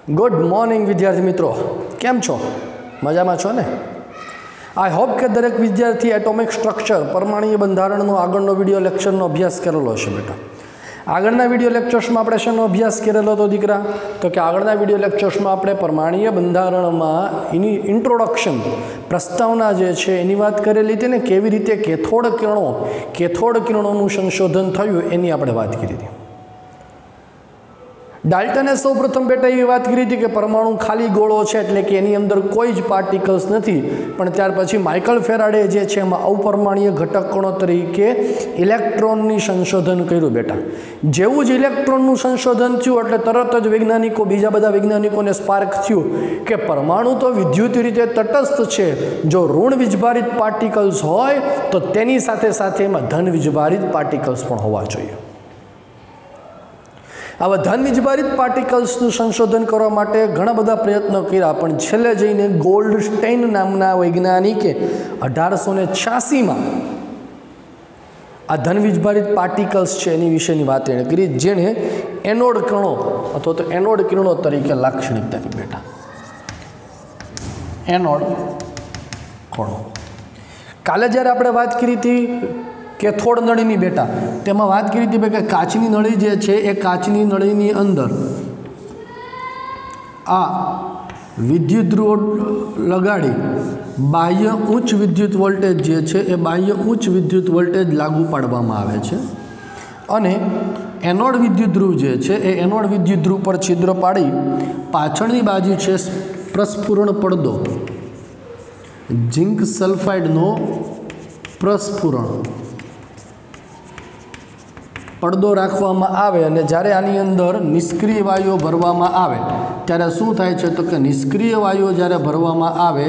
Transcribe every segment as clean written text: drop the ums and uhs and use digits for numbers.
Good morning विद्यार्थी मित्रों, केम छो? मजा में छो ने? आई होप के दरेक विद्यार्थी एटॉमिक स्ट्रक्चर परमाणु बंधारणनो आगळनो विडियो लेक्चरनो अभ्यास करेलो हशे। बेटा आगळना विडियो लेक्चर्स में आपणे शेनो अभ्यास करेलो तो दीकरा? तो कि आगळना विडियो लेक्चर्स में आपणे परमाणु बंधारणमां एनी इंट्रोडक्शन प्रस्तावना जे छे एनी वात करेली हती ने केवी रीते केथोड किरणोनुं संशोधन थयुं एनी आपणे वात करी हती। डाल्टने सौ प्रथम बेटा एवी बात करी थी कि परमाणु खाली गोळो छे एटले कि एनी अंदर कोई ज पार्टिकल्स नथी, पण त्यार पछी माइकल फेराडे जे छे एमां अवपरमाणुय घटक कणो तरीके इलेक्ट्रॉननी संशोधन कर्युं। बेटा जेवुं ज इलेक्ट्रॉननुं संशोधन थयुं एटले तरत ज वैज्ञानिको बीजा बधा वैज्ञानिकोने स्पार्क थयुं कि परमाणु तो विद्युत रीते तटस्थ छे, जो ऋण वीजभारित पार्टिकल्स होय तो तेनी साथे साथे एमां धन वीजभारित पार्टिकल्स पण होवा जोईए। आवा धन वीजभारित पार्टिकल्सनुं संशोधन करवा माटे घणा बधा प्रयत्न कर्या, पण छेल्ले जईने गोल्डस्टेइन नामना वैज्ञानिके 1886 में आ धन वीजभारित पार्टिकल्स छे एनी विशेनी वात एणे करी, जेने एनोड कणो अथवा तो एनोड किरणों तरीके लाक्षणिकता की। बेटा एनोड कणो काले ज्यारे आपणे वात करी थी कैथोड नळीनी, बेटा तेमां वात करी थी कि काचनी नळी जे छे ए काचनी नळीनी अंदर आ विद्युत ध्रुव लगाड़ी बाह्य उच्च विद्युत वोल्टेज जे छे ए बाह्य उच्च विद्युत वोल्टेज लागू पाडवामां आवे छे अने एनोड विद्युत ध्रुव जे छे ए एनोड विद्युत ध्रुव पर छिद्र पाड़ी पाछळनी बाजू छे प्रस्फुरण पड़दो झिंक सल्फाइडनो प्रस्फुरण પડદો રાખવામાં આવે અને જ્યારે આની અંદર નિષ્ક્રિય વાયુઓ ભરવામાં આવે ત્યારે શું થાય છે તો કે નિષ્ક્રિય વાયુઓ જ્યારે ભરવામાં આવે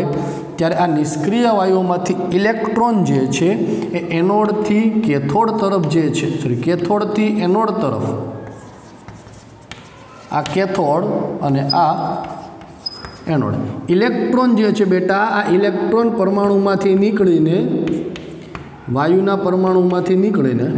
ત્યારે આ નિષ્ક્રિય વાયુઓમાંથી ઇલેક્ટ્રોન જે છે એ એનોડથી કેથોડ તરફ જે છે કેથોડથી એનોડ તરફ આ કેથોડ અને આ એનોડ ઇલેક્ટ્રોન જે છે બેટા આ ઇલેક્ટ્રોન પરમાણુમાંથી નીકળીને વાયુના પરમાણુમાંથી નીકળીને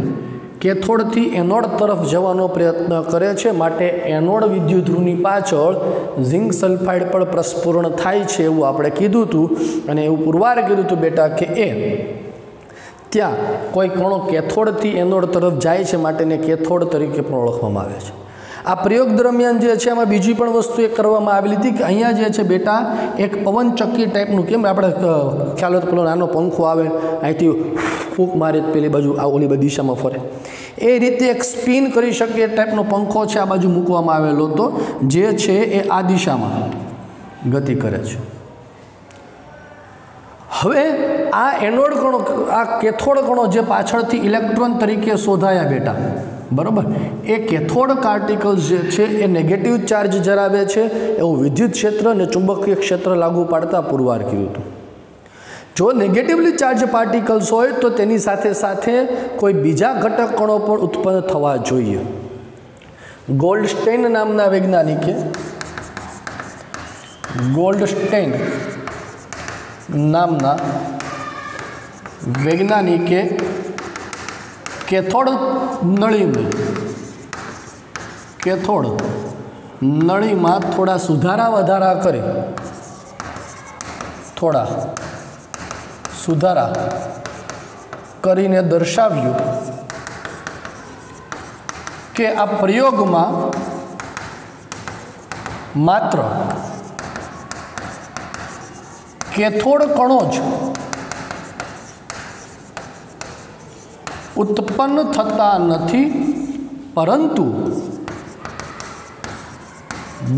कैथोड थी एनोड तरफ जवानो प्रयत्न करे छे। माटे एनोड विद्युत ध्रुवनी पाछळ झिंक सल्फाइड पर प्रस्फुरण थाय छे एवुं आपणे कीधुं हतुं अने एवुं पुरवार कर्युं हतुं बेटा के ए त्यां कोई कणो कैथोड थी एनोड तरफ जाय छे माटे ने कैथोड तरीके पण ओळखवामां आवे छे। आ प्रयोग दरमियान जे छे एमां बीजी पण वस्तु एक करवामां आवेली हती कि अहींया जे छे बेटा एक पवनचक्की टाइपनुं केम आपणे ख्याल होय पेलो नानो पंखो आवे અહીંથી फूक मारे पेली बाजू आ ओली बधी दिशामां फरे ए रीते एक स्पिन करी शके टाइपनो पंखो छे आ बाजू मूकवामां आवेलो तो जे छे ए आ दिशामां गति करे छे। हवे आ एनोड कणो आ कैथोड कणो जे पाछळथी इलेक्ट्रॉन तरीके शोधाया बेटा बराबर ए कैथोड पार्टिकल्स जे छे ए नेगेटिव चार्ज धरावे छे एवुं विद्युत क्षेत्र अने चुंबकीय क्षेत्र लागू पाडता पुरवार कर्युं हतुं। जो नेगेटिवली चार्ज पार्टिकल्स होय तो तेनी साथे साथे कोई बीजा घटक कणो पण उत्पन्न थवा जोईए। गोल्डस्टेइन नामना वैज्ञानिके गोल्डस्टेइन नामना वैज्ञानिके कैथोड नळी में कैथोड नळी में थोड़ा सुधारा वधारा करे थोड़ा सुधारा करीने दर्शाव्युं के आ प्रयोग में मात्र कैथोड कणो ज उत्पन्न थता नथी, परंतु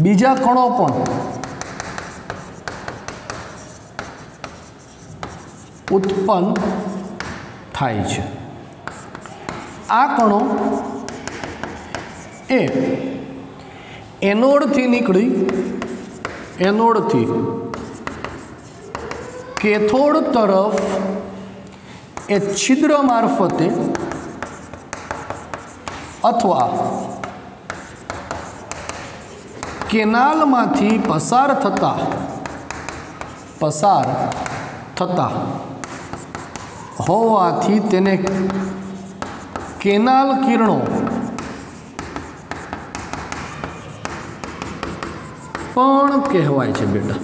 बीजा कणो पण उत्पन्न थाय छे। आ कणो ए एनोड थी निकली एनोड थी कैथोड तरफ ए छिद्र मार्फते अथवा केनाल मांथी पसार थता होवाथी तेने केनाल किरणों પણ કહેવાય છે બેટા।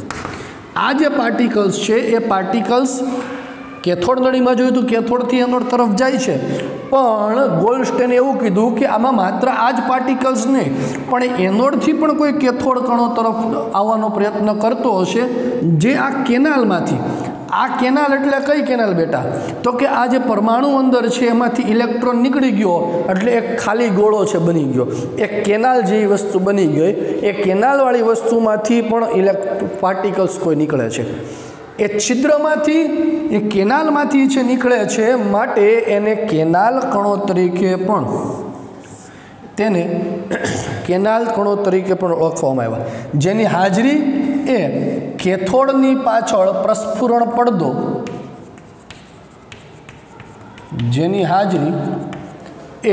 આ જે પાર્ટિકલ્સ છે એ પાર્ટિકલ્સ કેથોડ નળીમાં જોયું તો કેથોડથી એનોડ તરફ જાય છે, પણ ગોલ્ડસ્ટેને એવું કીધું કે આમાં માત્ર આ જ પાર્ટિકલ્સ નહીં પણ એનોડથી પણ કોઈ કેથોડ કણો તરફ આવવાનો પ્રયત્ન કરતો હશે, જે આ કેનાલમાંથી, આ કેનાલ એટલે કઈ કેનાલ બેટા? તો કે આ જે પરમાણુ અંદર છે એમાંથી ઇલેક્ટ્રોન નીકળી ગયો એટલે એક ખાલી ગોળો છે બની ગયો, એક કેનાલ જેવી વસ્તુ બની ગઈ। એ કેનાલવાળી વસ્તુમાંથી પણ પાર્ટિકલ્સ કોઈ નીકળે છે, એ છિદ્રમાંથી, એ કેનાલમાંથી છે નીકળે છે, માટે એને કેનાલ કણો તરીકે પણ, તેને કેનાલ કણો તરીકે પણ ઓળખવામાં આવ્યા, જેની હાજરી એ કેથોડની પાછળ પ્રસ્ફુરણ પડદો, જેની હાજરી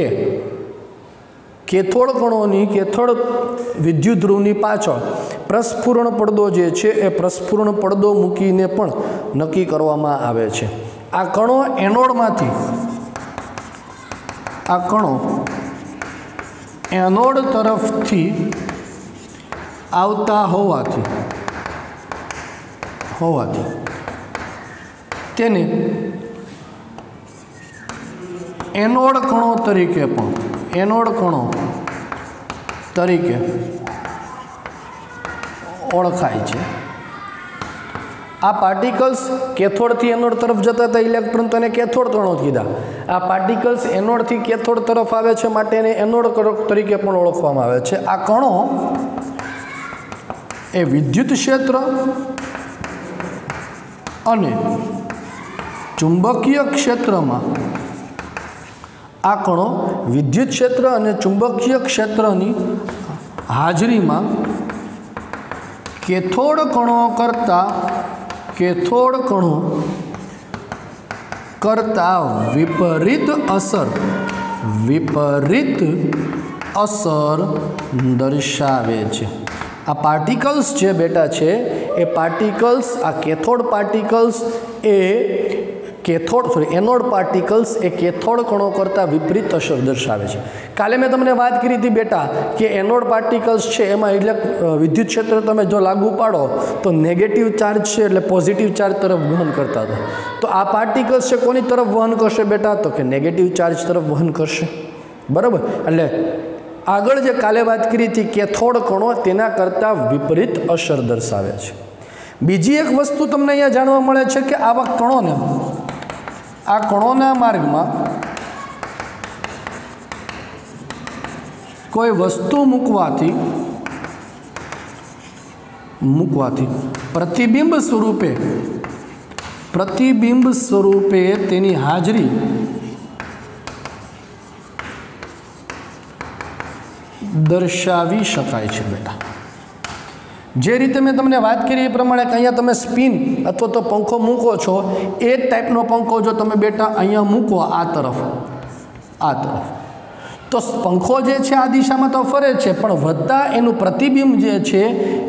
એ કેથોડ કણોની, કેથોડ વિદ્યુત ધ્રુવની પાછળ પ્રસ્ફુરણ પડદો જે છે એ પ્રસ્ફુરણ પડદો મૂકીને પણ નક્કી કરવામાં આવે છે। આ કણો એનોડમાંથી, આ કણો એનોડ તરફથી આવતા હોવાથી તેને એનોડ કણો તરીકે પણ, એનોડ કણો તરીકે ઓળખાય છે। આ પાર્ટિકલ્સ કેથોડથી એનોડ તરફ જતા હતા ઇલેક્ટ્રોન, તો એને કેથોડ કણો કીધા। આ પાર્ટિકલ્સ એનોડથી કેથોડ તરફ આવે છે માટે એને એનોડ તરીકે પણ ઓળખવામાં આવે છે। આ કણો એ વિદ્યુત ક્ષેત્ર અને ચુંબકીય ક્ષેત્રમાં, આ કણો વિદ્યુત ક્ષેત્ર અને ચુંબકીય ક્ષેત્રની હાજરીમાં કેથોડ કણો કરતા વિપરીત અસર દર્શાવે છે। આ પાર્ટિકલ્સ જે બેટા છે એ પાર્ટિકલ્સ, આ કેથોડ પાર્ટિકલ્સ એ એનોડ પાર્ટિકલ્સ એ કેથોડ કણો કરતાં વિપરીત અસર દર્શાવે છે। કાલે મેં તમને વાત કરી હતી બેટા કે એનોડ પાર્ટિકલ્સ છે એમાં વિદ્યુત ક્ષેત્ર તમે જો લાગુ પાડો તો નેગેટિવ ચાર્જ છે એટલે પોઝિટિવ ચાર્જ તરફ વહન કરતા હતા, તો આ પાર્ટિકલ્સ છે કોની તરફ વહન કરશે બેટા? તો કે નેગેટિવ ચાર્જ તરફ વહન કરશે, બરાબર। એટલે આગળ જે કાલે વાત કરી હતી કેથોડ કણો તેના કરતાં વિપરીત અસર દર્શાવે છે। બીજી એક વસ્તુ તમને અહીંયા જાણવા મળે છે કે આવા કણોને, આ કણોના માર્ગમાં કોઈ વસ્તુ મૂકવાથી પ્રતિબિંબ સ્વરૂપે તેની હાજરી દર્શાવી શકાય છે બેટા। જે રીતે મેં તમને વાત કરી એ પ્રમાણે કે અહીંયા તમે સ્પિન અથવા તો પંખો મૂકો છો, એ જ ટાઈપનો પંખો જો તમે બેટા અહીંયા મૂકો આ તરફ, તો પંખો જે છે આ દિશામાં તો ફરે છે, પણ વધતા એનું પ્રતિબિંબ જે છે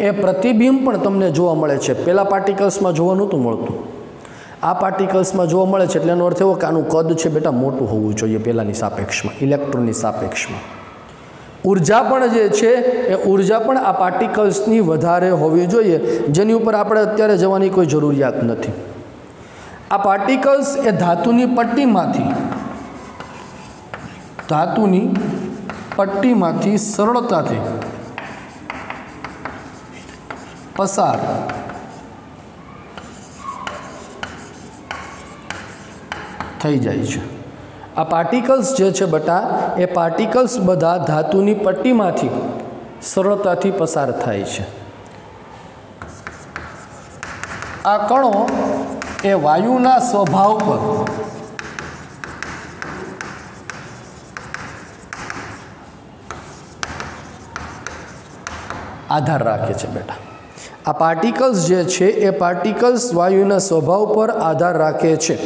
એ પ્રતિબિંબ પણ તમને જોવા મળે છે। પહેલાં પાર્ટિકલ્સમાં જોવા નહોતું મળતું, આ પાર્ટિકલ્સમાં જોવા મળે છે, એટલે એનો અર્થ એવો કે આનું કદ છે બેટા મોટું હોવું જોઈએ પહેલાંની સાપેક્ષમાં, ઇલેક્ટ્રોનની સાપેક્ષમાં। ઉર્જા પણ જે છે એ ઉર્જા પણ આ પાર્ટિકલ્સની વધારે હોવી જોઈએ, જેની ઉપર આપણે અત્યારે જવાની કોઈ જરૂરિયાત નથી। આ પાર્ટિકલ્સ એ ધાતુની પટ્ટીમાંથી સરળતાથી પસાર થઈ જાય છે। આ પાર્ટિકલ્સ જે છે બેટા એ પાર્ટિકલ્સ બધા ધાતુની પટ્ટીમાંથી સરળતાથી પસાર થાય છે। આ કણો એ વાયુના સ્વભાવ પર આધાર રાખે છે બેટા। આ પાર્ટિકલ્સ જે છે એ પાર્ટિકલ્સ વાયુના સ્વભાવ પર આધાર રાખે છે।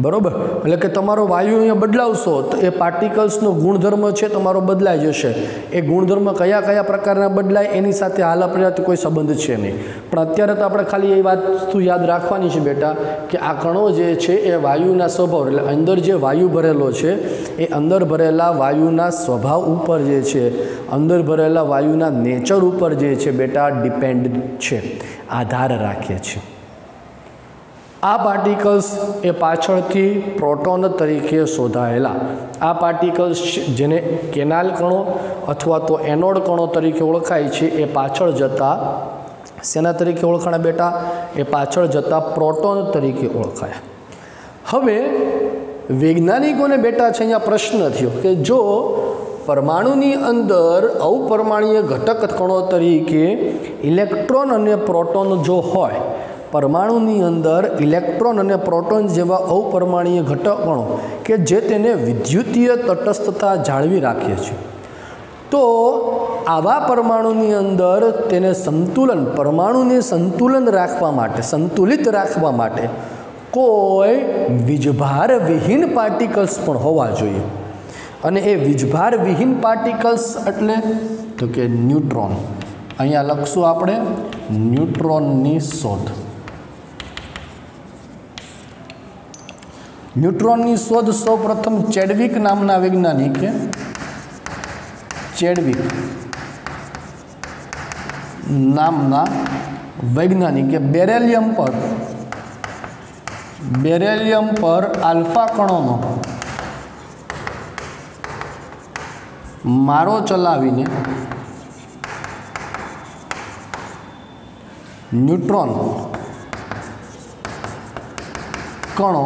बराबर એટલે કે તમારો વાયુ અહીંયા બદલાવશો તો એ પાર્ટિકલ્સનો ગુણધર્મ છે તમારો બદલાઈ જશે એ ગુણધર્મ કયા કયા પ્રકારના બદલાય એની સાથે હાલ આપણે કોઈ સંબંધ છે નહીં પણ અત્યારે તો આપણે ખાલી એ વસ્તુ યાદ રાખવાની છે બેટા કે આ કણો જે છે એ વાયુના સ્વભાવ એટલે અંદર જે વાયુ ભરેલો છે એ અંદર ભરેલા વાયુના સ્વભાવ ઉપર જે છે અંદર ભરેલા વાયુના નેચર ઉપર જે છે બેટા ડિપેન્ડ છે આધાર રાખે છે આ પાર્ટિકલ્સ એ પાછળથી પ્રોટોન તરીકે શોધાયેલા આ પાર્ટિકલ્સ જેને કેનાલ કણો અથવા તો એનોડ કણો તરીકે ઓળખાય છે એ પાછળ જતા શેના તરીકે ઓળખાણા બેટા એ પાછળ જતા પ્રોટોન તરીકે ઓળખાયા હવે વૈજ્ઞાનિકોને બેટા છે અહીંયા પ્રશ્ન થયો કે જો પરમાણુની અંદર અવપરમાણુય ઘટક કણો તરીકે ઇલેક્ટ્રોન અને પ્રોટોન જો હોય પરમાણુની અંદર ઇલેક્ટ્રોન અને પ્રોટોન જેવા અવપરમાણુય ઘટકણો કે જે તેને વિદ્યુતીય તટસ્થતા જાળવી રાખે છે તો આવા પરમાણુની અંદર તેને સંતુલન પરમાણુને સંતુલન રાખવા માટે સંતુલિત રાખવા માટે કોઈ વીજભાર વિહીન પાર્ટિકલ્સ પણ હોવા જોઈએ અને એ વીજભાર વિહીન પાર્ટિકલ્સ એટલે તો કે ન્યુટ્રોન અહીંયા લખશું આપણે ન્યુટ્રોનની શોધ ન્યુટ્રોનની શોધ સૌપ્રથમ ચેડવિક નામના વૈજ્ઞાનિકે ચેડવિક નામના વૈજ્ઞાનિકે બેરેલિયમ પર આલ્ફા કણોનો મારો ચલાવીને ન્યુટ્રોન કણો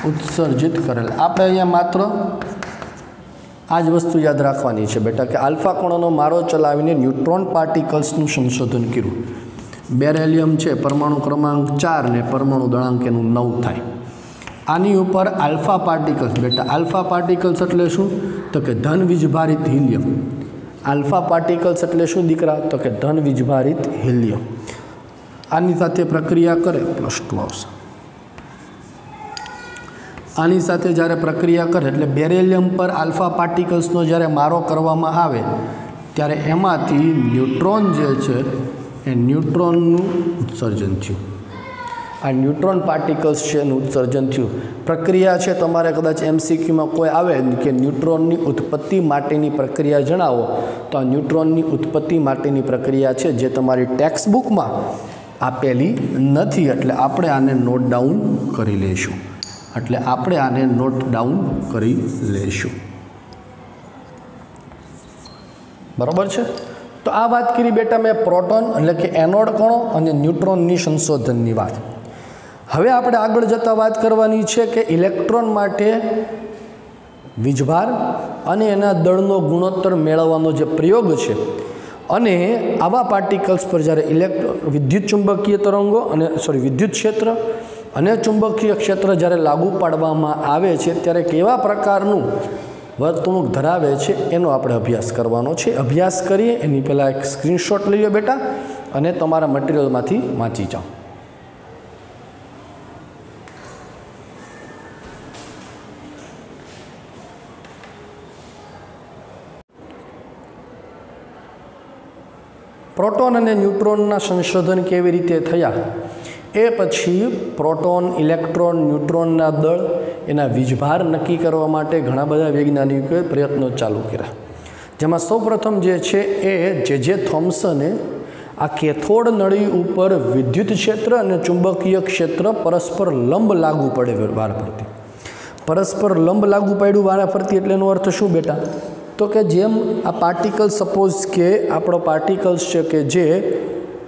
ઉત્સર્જિત કરેલ આપણે અહીંયા માત્ર આ જ વસ્તુ યાદ રાખવાની છે બેટા કે આલ્ફા કણોનો મારો ચલાવીને ન્યુટ્રોન પાર્ટિકલ્સનું સંશોધન કર્યું બેરેલિયમ છે પરમાણુ ક્રમાંક 4 ને પરમાણુ દળાંક એનું 9 થાય આની ઉપર આલ્ફા પાર્ટિકલ્સ બેટા આલ્ફા પાર્ટિકલ્સ એટલે શું તો કે ધન વીજભારિત હિલિયમ આલ્ફા પાર્ટિકલ્સ એટલે શું દીકરા તો કે ધન વીજભારિત હિલિયમ આની સાથે પ્રક્રિયા કરે +2 આવશે આની સાથે જ્યારે પ્રક્રિયા કરે એટલે બેરેલિયમ પર આલ્ફા પાર્ટિકલ્સનો જ્યારે મારો કરવામાં આવે ત્યારે એમાંથી ન્યુટ્રોન જે છે એ ન્યુટ્રોનનું ઉત્સર્જન થયું આ ન્યુટ્રોન પાર્ટિકલ્સ છે એનું ઉત્સર્જન થયું પ્રક્રિયા છે તમારે કદાચ MCQમાં કોઈ આવે કે ન્યુટ્રોનની ઉત્પત્તિ માટેની પ્રક્રિયા જણાવો તો આ ન્યુટ્રોનની ઉત્પત્તિ માટેની પ્રક્રિયા છે જે તમારી ટેક્સ્ટ બુકમાં આપેલી નથી એટલે આપણે આને નોટ ડાઉન કરી લઈશું બરાબર છે તો આ વાત કરી બેટા મેં પ્રોટોન એટલે કે એનોડ કણો અને ન્યુટ્રોનની સંશોધનની વાત હવે આપણે આગળ જતાં વાત કરવાની છે કે ઇલેક્ટ્રોન માટે વીજભાર અને એના દળનો ગુણોત્તર મેળવવાનો જે પ્રયોગ છે અને આવા પાર્ટિકલ્સ પર જ્યારે વિદ્યુત ચુંબકીય તરંગો અને વિદ્યુત ક્ષેત્ર અને ચુંબકીય ક્ષેત્ર જ્યારે લાગુ પાડવામાં આવે છે ત્યારે કેવા પ્રકારનું વર્તણૂક ધરાવે છે એનો આપણે અભ્યાસ કરવાનો છે અભ્યાસ કરીએ એની પહેલાં એક સ્ક્રીનશોટ લઈ લો બેટા અને તમારા મટીરિયલમાંથી વાંચી જાઓ પ્રોટોન અને ન્યુટ્રોનના સંશોધન કેવી રીતે થયા એ પછી પ્રોટોન ઇલેક્ટ્રોન ન્યુટ્રોનના દળ એના વીજભાર નક્કી કરવા માટે ઘણા બધા વૈજ્ઞાનિકોએ પ્રયત્નો ચાલુ કર્યા જેમાં સૌપ્રથમ જે છે એ જે થોમ્સને આ કેથોડ નળી ઉપર વિદ્યુત ક્ષેત્ર અને ચુંબકીય ક્ષેત્ર પરસ્પર લંબ લાગુ પડે વારાફરતી પરસ્પર લંબ લાગુ પાડ્યું વારાફરતી એટલે એનો અર્થ શું બેટા તો કે જેમ આ પાર્ટિકલ્સ સપોઝ કે આપણો પાર્ટિકલ્સ છે કે જે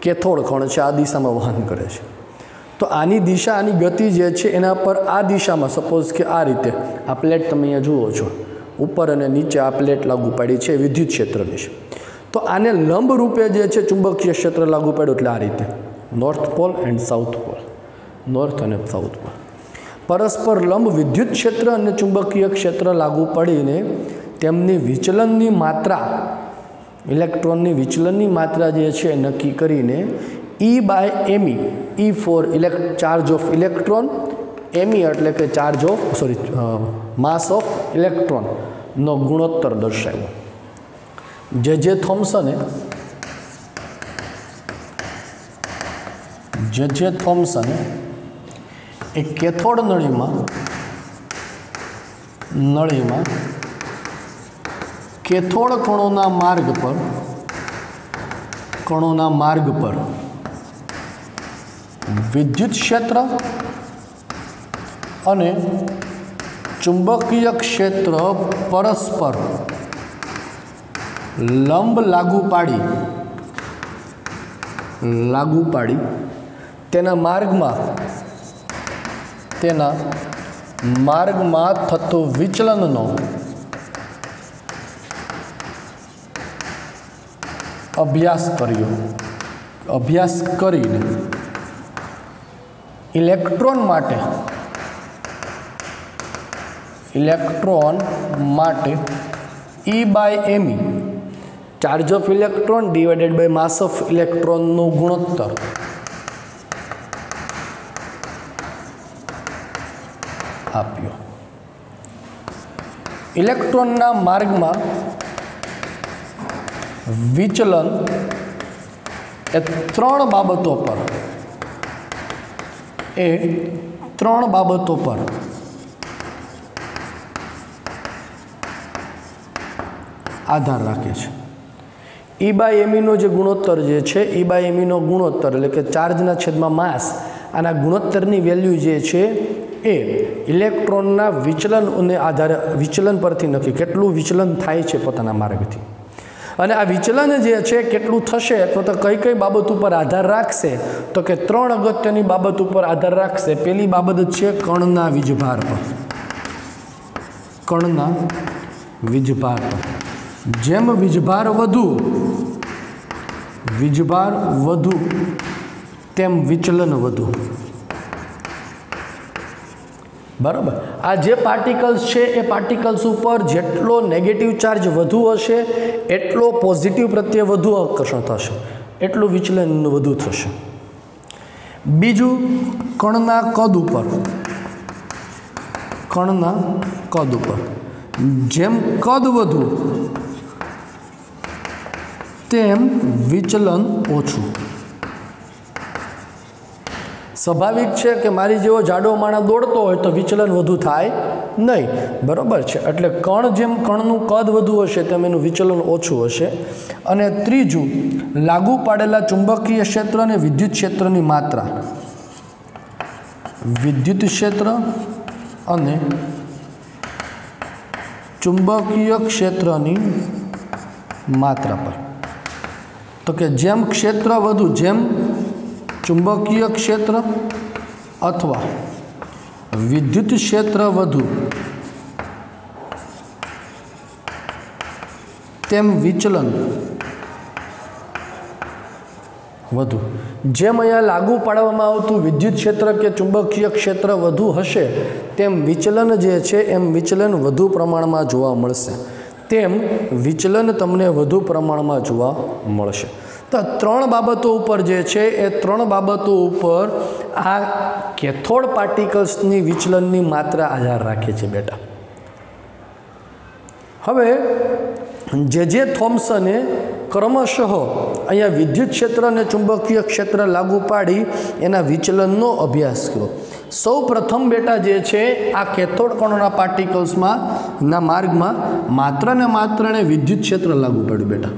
કેથોડ કણ છે આ દિશામાં વહન કરે છે તો આની દિશા આની ગતિ જે છે એના પર આ દિશામાં સપોઝ કે આ રીતે આ પ્લેટ તમે અહીંયા જુઓ છો ઉપર અને નીચે આ પ્લેટ લાગુ પાડી છે વિદ્યુત ક્ષેત્રની છે તો આને લંબ રૂપે જે છે ચુંબકીય ક્ષેત્ર લાગુ પાડ્યું એટલે આ રીતે north pole and south pole north અને સાઉથ પોલ પરસ્પર લંબ વિદ્યુત ક્ષેત્ર અને ચુંબકીય ક્ષેત્ર લાગુ પડીને તેમની વિચલનની માત્રા ઇલેક્ટ્રોનની વિચલનની માત્રા જે છે નક્કી કરીને E/me, E for charge of electron, me એટલે કે ચાર્જ ઓફ માસ ઓફ ઇલેક્ટ્રોનનો ગુણોત્તર દર્શાવ્યો. જે થોમ્સને એ કેથોડ નળીમાં કેથોડ કણોના માર્ગ પર વિદ્યુત ક્ષેત્ર અને ચુંબકીય ક્ષેત્ર પરસ્પર લંબ લાગુ પાડી તેના માર્ગમાં થતું વિચલનનો અભ્યાસ કરીને ઇલેક્ટ્રોન માટે E/me, charge of electron divided by mass of ઇલેક્ટ્રોનનું ગુણોત્તર આપ્યો. ઇલેક્ટ્રોનના માર્ગમાં વિચલન એ ત્રણ બાબતો પર આધાર રાખે છે. E/meનો જે ગુણોત્તર જે છે, E/meનો ગુણોત્તર એટલે કે ચાર્જના છેદમાં માસ, આના ગુણોત્તરની વેલ્યુ જે છે એ ઇલેક્ટ્રોનના વિચલનને આધારે વિચલન પરથી નક્કી, કેટલું વિચલન થાય છે પોતાના માર્ગથી. અને આ વિચલન જે છે કેટલું થશે અથવા તો કઈ બાબત ઉપર આધાર રાખશે, તો કે ત્રણ અગત્યની બાબત ઉપર આધાર રાખશે. પહેલી બાબત છે કણના વીજભાર પર. જેમ વીજભાર વધુ તેમ વિચલન વધુ. બરાબર. આ જે પાર્ટિકલ્સ છે એ પાર્ટિકલ્સ ઉપર જેટલો નેગેટિવ ચાર્જ વધુ હશે એટલો પોઝિટિવ પ્રત્યે વધુ આકર્ષણ થશે, એટલું વિચલન વધુ થશે. બીજું, કણના કદ ઉપર જેમ કદ વધુ તેમ વિચલન ઓછું. સ્વાભાવિક છે કે મારી જેવો જાડો માણસ દોડતો હોય તો વિચલન વધુ થાય નહીં. બરાબર છે. એટલે જેમ કણનું કદ વધુ હશે તેમ એનું વિચલન ઓછું હશે. અને ત્રીજું, લાગુ પાડેલા ચુંબકીય ક્ષેત્ર અને વિદ્યુત ક્ષેત્રની માત્રા. વિદ્યુત ક્ષેત્ર અને ચુંબકીય ક્ષેત્રની માત્રા પર, તો કે જેમ ક્ષેત્ર વધુ, જેમ ચુંબકીય ક્ષેત્ર અથવા વિદ્યુત ક્ષેત્ર વધુ તેમ વિચલન વધુ. જેમ અહીંયા લાગુ પાડવામાં આવતું વિદ્યુત ક્ષેત્ર કે ચુંબકીય ક્ષેત્ર વધુ હશે તેમ વિચલન જે છે એમ વિચલન વધુ પ્રમાણમાં જોવા મળશે, તેમ વિચલન તમને વધુ પ્રમાણમાં જોવા મળશે. તો ત્રણ બાબતો ઉપર જે છે એ ત્રણ બાબતો ઉપર આ કેથોડ પાર્ટિકલ્સની વિચલનની માત્રા આધાર રાખે છે બેટા. હવે જે થોમ્સને ક્રમશઃ અહીંયા વિદ્યુત ક્ષેત્ર અને ચુંબકીય ક્ષેત્ર લાગુ પાડી એના વિચલનનો અભ્યાસ કર્યો. સૌ પ્રથમ બેટા જે છે આ કેથોડ કણોના પાર્ટિકલ્સમાં ના માર્ગમાં માત્ર ને વિદ્યુત ક્ષેત્ર લાગુ પાડ્યું બેટા.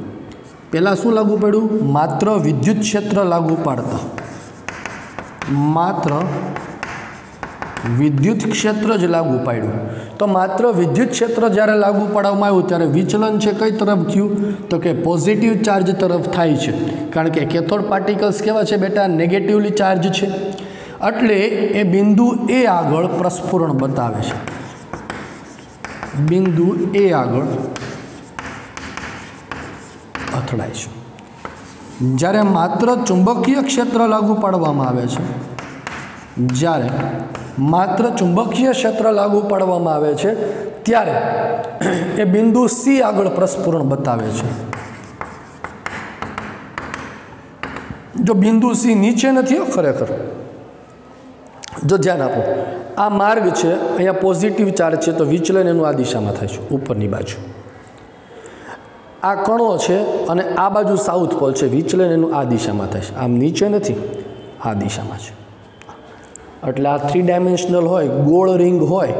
પહેલાં શું લાગુ પાડ્યું? માત્ર વિદ્યુત ક્ષેત્ર લાગુ પાડતા, માત્ર વિદ્યુત ક્ષેત્ર જ લાગુ પાડ્યું. તો માત્ર વિદ્યુત ક્ષેત્ર જ્યારે લાગુ પાડવામાં આવ્યું ત્યારે વિચલન છે કઈ તરફ થયું? તો કે પોઝિટિવ ચાર્જ તરફ થાય છે, કારણ કે કેથોડ પાર્ટિકલ્સ કેવા છે બેટા? નેગેટિવલી ચાર્જ છે. એટલે એ બિંદુ એ આગળ પ્રસ્ફુરણ બતાવે છે. બિંદુ એ આગળ અથડાય છે. જ્યારે માત્ર ચુંબકીય ક્ષેત્ર લાગુ પાડવામાં આવે છે, જ્યારે માત્ર ચુંબકીય ક્ષેત્ર લાગુ પાડવામાં આવે છે ત્યારે એ બિંદુ સી આગળ પ્રસ્ફુરણ બતાવે છે. जो बिंदु सी नीचे नहीं हो खरेखर जो ध्यान आपो आ मार्ग है अहींया पॉजिटिव चार्ज है तो विचलन एनु आ दिशा में थाय छे उपरनी बाजू आ कणो है अने आ बाजू साउथ पोल है विचलन एनु आ दिशा में थाय छे आम नीचे नहीं आ दिशा में छे एटले आ 3 डायमेंशनल होय गोल रिंग होय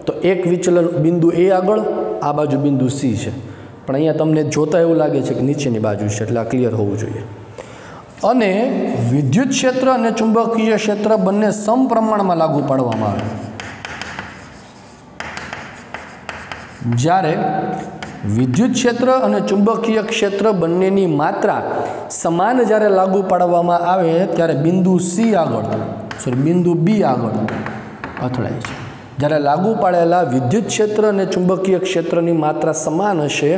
तो एक विचलन बिंदु ए आगळ आ बाजू बिंदु सी है पण अहींया तमने जोता एवुं लागे छे के नीचेनी बाजू छे एटले आ क्लियर होवुं जोईए अने विद्युत क्षेत्र अने चुंबकीय क्षेत्र बंने समप्रमाण में लागू पाडवामां आवे ज्यारे विद्युत क्षेत्र अने चुंबकीय क्षेत्र बंनेनी मात्रा समान ज्यारे लागू पाडवामां आवे त्यारे बिंदु सी आगळ बिंदु बी आगळ અથડાય છે જ્યારે लागू पाडेला विद्युत क्षेत्र अने चुंबकीय क्षेत्रनी मात्रा समान हशे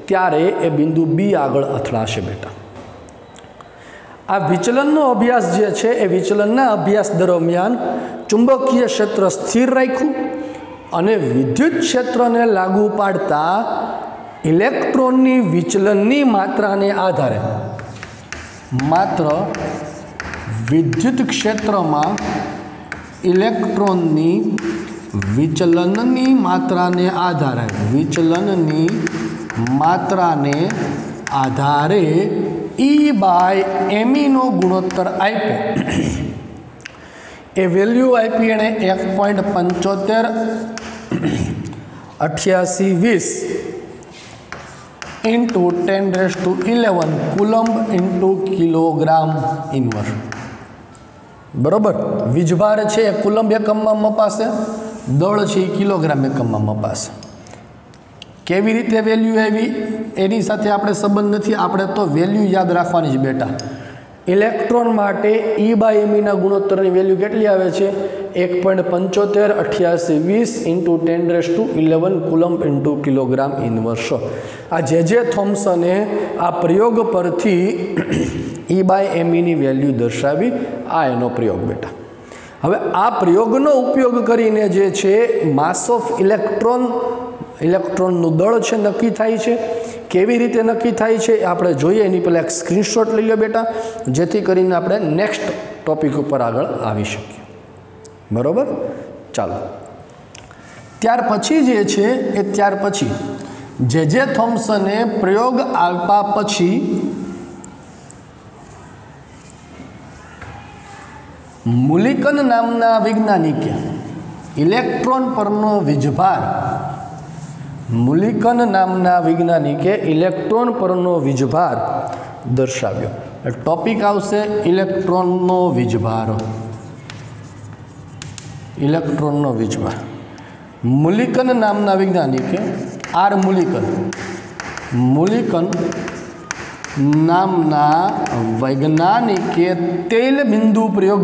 त्यारे ए बिंदु बी आगळ અથડાશે बेटा आ विचलननो अभ्यास जे छे ए विचलनना अभ्यास दरमियान चुंबकीय क्षेत्र स्थिर राख्युं अने विद्युत क्षेत्रने लागू पाडता इलेक्ट्रॉननी विचलननी मात्राने आधारे मात्र विद्युत क्षेत्रमां इलेक्ट्रॉननी विचलननी मात्राने आधारे ई बाय एमी नो गुणोत्तर आप्यो ए वेल्यू आपी एने 1.75 8820 into 10⁻11 coulomb into kilogram inverse बराबर वीजभार है कूलम्ब एकम में मपाशे दळ है किलोग्राम एकम में मपाशे केवी रीते वेल्यू आवी एनी साथे आपणे संबंध नथी आपणे तो वेल्यू याद राखवानी छे बेटा इलेक्ट्रॉन माटे ई बाय एमी ना गुणोत्तरनी वेल्यू केटली आवे छे 1.75 8820 into 10⁻11 coulomb into kilogram inverse आ जे थॉम्सने आ प्रयोग परथी ई बाय एमी नी वेल्यू दर्शावी आ एनो प्रयोग बेटा हवे आ प्रयोगनो उपयोग करीने जे छे मास ऑफ इलेक्ट्रॉन दळ छे नक्की थाय छे केवी रीते नक्की थाय छे आपणे जोईए एनी पहेला एक स्क्रीनशॉट लई लो बेटा जेथी करीने आपणे नेक्स्ट टॉपिक पर आगळ आवी शकीए बराबर चालो त्यार पछी जे छे ए त्यार पछी जे थॉम्सने प्रयोग आपा पछी मुलिकन नामना वैज्ञानिके इलेक्ट्रॉन परनो वीजभार मुलिकन नामना वैज्ञानिके इलेक्ट्रॉन परनो वीजभार दर्शाव्यो टॉपिक आवशे इलेक्ट्रॉननो वीजभार इलेक्ट्रॉननो वीजभार मुलिकन नामना वैज्ञानिके आर मुलिकन नामना वैज्ञानिके तेल बिंदु प्रयोग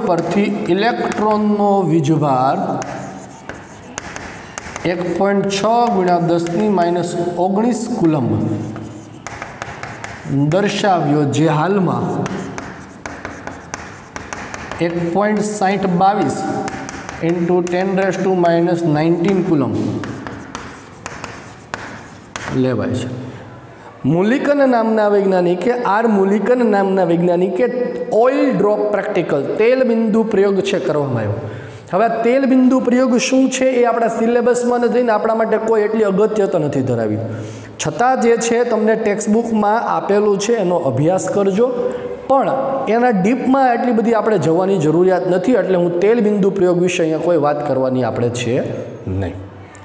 परथी इलेक्ट्रॉननो वीजभार 1.6 × 10⁻19 कूलम्ब दर्शाव्यो जे हाल में 1.6022 इंटू 10⁻19 कूलम्ब लेवाय छे मुलिकन नामना वैज्ञानिके आर मुलिकन नामना वैज्ञानिके ऑइल ड्रॉप प्रेक्टिकल तेल बिंदु प्रयोग छे करवामां आव्यो हवे तेल बिंदु प्रयोग शुं छे ए आपणा सिलेबस में नथी ने आपणा माटे कोई एटली अगत्यता नथी धरावी छतां जे छे तमने टेक्स्टबुक में आपेलुं छे एनो अभ्यास करजो पण एना डीप में एटली बधी आपणे जवानी जरूरियात नथी एटले हूँ तेल बिंदु प्रयोग विषे अहींया कोई वात करवानी आपणे छे नहीं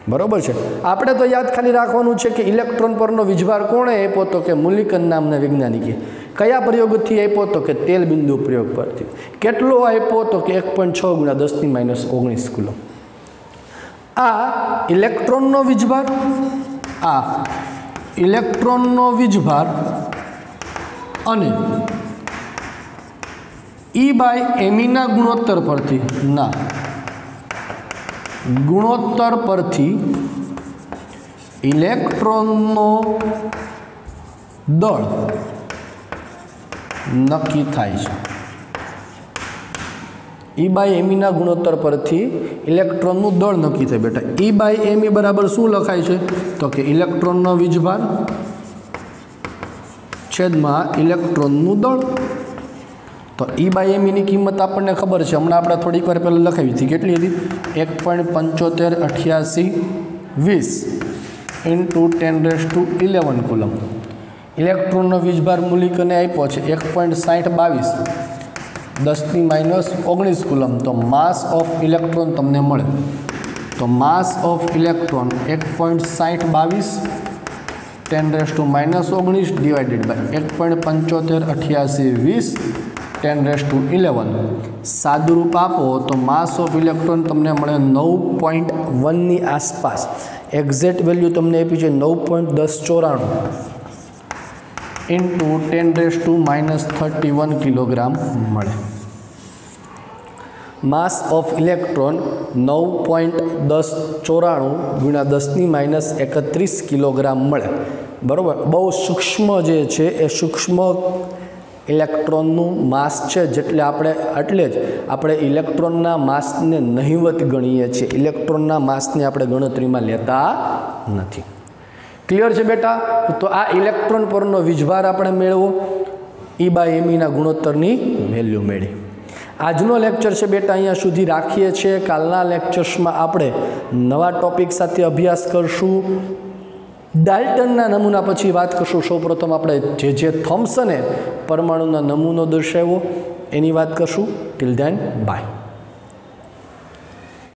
बराबर है आपणे तो याद खाली राखवानुं छे कि इलेक्ट्रॉन परनो वीजभार कोणे आप्यो तो कि मुलिकन नामना वैज्ञानिके कया प्रयोगथी आप्यो तो कि तेल बिंदु प्रयोग परथी केटलो आप्यो तो कि 1.6 × 10⁻19 कूलम्ब आ इलेक्ट्रॉननो वीजभार अने ई बाय एमी ना गुणोत्तर परथी ना गुणोत्तर परथी इलेक्ट्रॉननो दळ नक्की थाय छे E બાય એમઈના ગુણોત્તર પરથી ઇલેક્ટ્રોનનું દળ નક્કી થાય બેટા. E બાય એમઈ બરાબર શું લખાય છે? તો કે ઇલેક્ટ્રોનનો વીજભાર છેદમાં ઇલેક્ટ્રોનનું દળ. તો E બાય એમઈની કિંમત આપણને ખબર છે, હમણાં આપણે થોડીક વાર પહેલાં લખાવી હતી. કેટલી હતી? 1.758820 ઇન્ટુ 10⁻11 કુલમ. ઇલેક્ટ્રોનનો વીજભાર મૂલિકને આપ્યો છે 1.6022 10⁻−19 કુલમ. તો માસ ઓફ ઇલેક્ટ્રોન તમને મળે. તો mass of electron 1.6022 10⁻−19 divided by 1.758820 10⁻11. સાદુરૂપ આપો તો માસ ઓફ ઇલેક્ટ્રોન તમને મળે 9.1ની આસપાસ. એક્ઝેક્ટ વેલ્યુ તમને આપી છે 9.1094 ઇન્ટુ 10⁻−31 કિલોગ્રામ મળે. માસ ઓફ ઇલેક્ટ્રોન 9.1094 ગુણ્યા 10⁻31 કિલોગ્રામ મળે. બરાબર. બહુ સૂક્ષ્મ જે છે એ સૂક્ષ્મ ઇલેક્ટ્રોનનું માસ છે, એટલે જ આપણે ઇલેક્ટ્રોનના માસને નહિવત ગણીએ છીએ. ઇલેક્ટ્રોનના માસને આપણે ગણતરીમાં લેતા નથી. ક્લિયર છે બેટા? તો આ ઇલેક્ટ્રોન પરનો વીજભાર આપણે મેળવો, E બાય એમઈના ગુણોત્તરની વેલ્યુ મેળવી. આજનો લેક્ચર છે બેટા અહીંયા સુધી રાખીએ છીએ. કાલના લેક્ચર્સમાં આપણે નવા ટોપિક સાથે અભ્યાસ કરશું. ડાલ્ટનના નમૂના પછી વાત કરશું. સૌપ્રથમ આપણે જે થોમ્સને પરમાણુના નમૂનો દર્શાવ્યો એની વાત કરશું. Till then by.